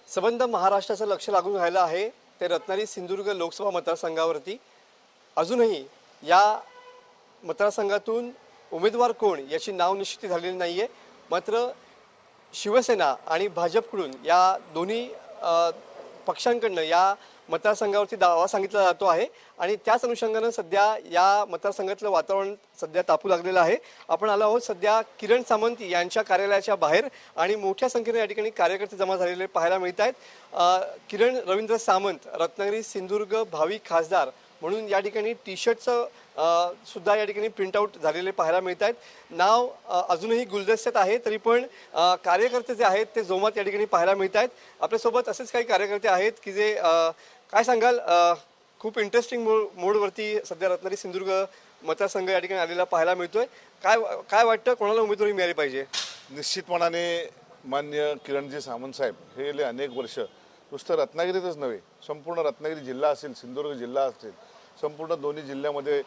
संबंध महाराष्ट्राचं लक्ष लागून राहिलं आहे ते रत्नागिरी सिंधुदुर्ग लोकसभा मतदारसंघावरती। अजूनही या मतदारसंघातून उमेदवार कोण याची नाव निश्चित झालेली नाहीये। मात्र शिवसेना आणि भाजपकडून या दोन्ही पक्षांकडून या मतदारसंघावरती दावा सांगितला जातो आहे आणि त्याच अनुषंगाने सध्या या मतदारसंघातलं वातावरण सध्या तापू लागलेलं आहे। आपण आलो आहोत सध्या किरण सामंत यांच्या कार्यालयाच्या बाहेर आणि मोठ्या संख्येने या ठिकाणी कार्यकर्ते जमा झालेले पाहायला मिळत आहेत। किरण रवींद्र सामंत रत्नागिरी सिंधुदुर्ग भावी खासदार म्हणून या ठिकाणी टी शर्टचं सुद्धा या ठिकाणी प्रिंटआउट झालेले पाहायला मिळत आहेत। नाव अजूनही गुलदस्त्यात आहे तरी पण कार्यकर्ते जे आहेत ते जोमात या ठिकाणी पाहायला मिळत आहेत। आपल्यासोबत असेच काही कार्यकर्ते आहेत की जे काय सांगाल, खूप इंटरेस्टिंग मोडवरती सध्या रत्नागिरी सिंधुदुर्ग मतदारसंघ या ठिकाणी आलेला पाहायला मिळतोय। काय वाटतं, कोणाला उमेदवारी मिळाली पाहिजे? निश्चितपणाने मान्य किरणजी सामंत साहेब हे गेले अनेक वर्ष नुसतं रत्नागिरीतच नव्हे, संपूर्ण रत्नागिरी जिल्हा असेल, सिंधुदुर्ग जिल्हा असेल, संपूर्ण दोन्ही जिल्ह्यामध्ये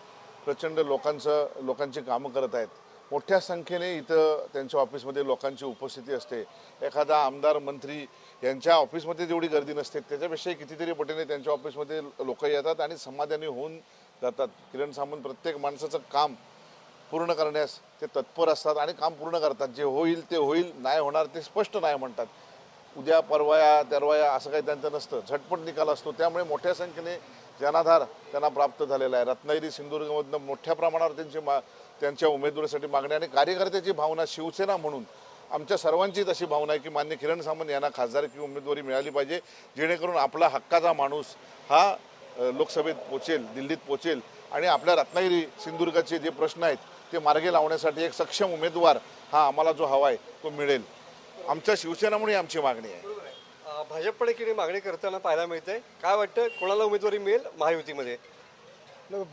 प्रचंड लोकांची कामं करत आहेत। मोठ्या संख्येने इथं त्यांच्या ऑफिसमध्ये लोकांची उपस्थिती असते। एखादा आमदार मंत्री यांच्या ऑफिसमध्ये जेवढी गर्दी नसते त्याच्यापेक्षाही कितीतरी पटीने त्यांच्या ऑफिसमध्ये लोक येतात आणि समाधानी होऊन जातात। किरण सामंत प्रत्येक माणसाचं काम पूर्ण करण्यास ते तत्पर असतात आणि काम पूर्ण करतात। जे होईल ते होईल, नाही होणार ते स्पष्ट नाही म्हणतात। उद्या परवाया तेरवाया असं काही त्यांचं नसतं, झटपट निकाल असतो। त्यामुळे मोठ्या संख्येने जनाधार त्यांना प्राप्त झालेला आहे। रत्नागिरी सिंधुदुर्गमधनं मोठ्या प्रमाणावर त्यांच्या उमेदवारीसाठी मागणी आणि कार्यकर्त्याची भावना शिवसेना म्हणून आमच्या सर्वांचीच अशी भावना आहे की मान्य किरण सामंत यांना खासदारकी उमेदवारी मिळाली पाहिजे, जेणेकरून आपला हक्काचा माणूस हा लोकसभेत पोचेल, दिल्लीत पोचेल आणि आपल्या रत्नागिरी सिंधुदुर्गाचे जे प्रश्न आहेत ते मार्गी लावण्यासाठी एक सक्षम उमेदवार हा आम्हाला जो हवा आहे तो मिळेल। आमच्या शिवसेना म्हणून आमची मागणी आहे। भाजपकडे किती मागणी करताना पाहायला मिळते, काय वाटतं कोणाला उमेदवारी मिळेल महायुतीमध्ये?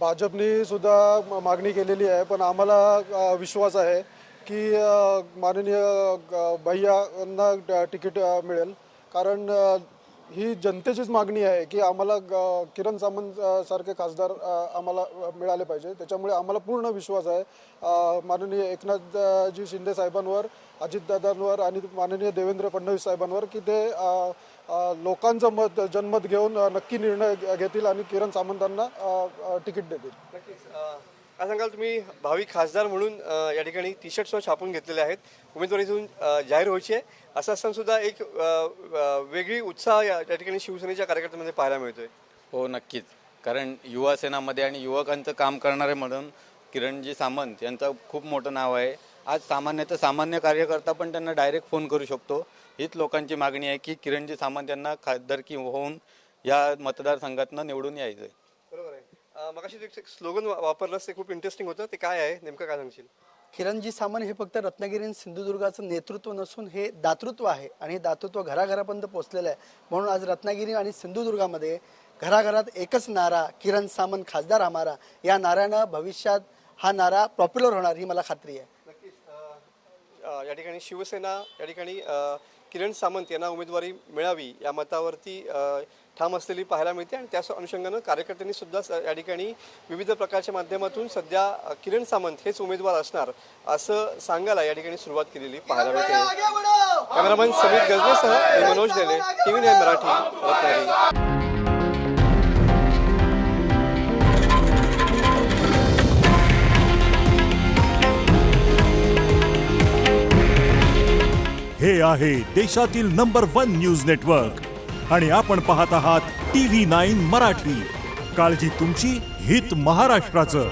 भाजपने सुद्धा मागणी केलेली आहे, पण आम्हाला विश्वास आहे की माननीय भैयांना तिकीट मिळेल, कारण ही जनतेचीच मागणी आहे की आम्हाला किरण सामंत सारखे खासदार आम्हाला मिळाले पाहिजे। त्याच्यामुळे आम्हाला पूर्ण विश्वास आहे माननीय एकनाथजी शिंदे साहेबांवर, अजितदादांवर आणि माननीय देवेंद्र फडणवीस साहेबांवर की ते लोकांचं जनमत घेऊन नक्की निर्णय घेतील आणि किरण सामंतांना तिकीट देतील। नक्कीच। काय सांगाल तुम्ही, भावी खासदार म्हणून या ठिकाणी टी शर्ट सुद्धा छापून घेतलेले आहेत, उमेदवारीतून जाहीर व्हायची आहे, असं असताना सुद्धा एक वेगळी उत्साह या ठिकाणी शिवसेनेच्या कार्यकर्त्यांमध्ये पाहायला मिळतोय। हो नक्कीच, कारण युवा सेनामध्ये आणि युवकांचं काम करणारे म्हणून किरणजी सामंत यांचं खूप मोठं नाव आहे। आज सामान्य कार्यकर्ता पण त्यांना डायरेक्ट फोन करू शकतो। हीच लोकांची मागणी आहे की किरणजी सामंत यांना खासदारकी होऊन या मतदारसंघातनं निवडून यायचं आहे। बरोबर आहे। मगाशी एक स्लोगन वापरलं ते खूप इंटरेस्टिंग होतं, ते काय आहे नेमकं, काय सांगशील? किरणजी सामंत हे फक्त रत्नागिरी आणि सिंधुदुर्गाचं नेतृत्व नसून हे दातृत्व आहे आणि हे दातृत्व घराघरापर्यंत पोहोचलेलं आहे। म्हणून आज रत्नागिरी आणि सिंधुदुर्गामध्ये घराघरात एकच नारा, किरण सामंत खासदार हमारा, या नाऱ्यानं भविष्यात हा नारा पॉप्युलर होणार ही मला खात्री आहे। नक्कीच। या ठिकाणी शिवसेना या ठिकाणी किरण सामंत यांना उमेदवारी मिळावी या मतावरती ठाम असलेली पाहायला मिळते आणि त्याच अनुषंगानं कार्यकर्त्यांनी सुद्धा या ठिकाणी विविध प्रकारच्या माध्यमातून सध्या किरण सामंत हेच उमेदवार असणार असं सांगायला या ठिकाणी सुरुवात केलेली पाहायला मिळते। कॅमेरामन समीर गजनेसह मी मनोज देले, TV9 मराठी, रत्नागिरी। हे आहे देशातील नंबर 1 न्यूज नेटवर्क आणि आपण पाहत आहात TV9 मराठी। काळजी तुमची, हित महाराष्ट्राचं।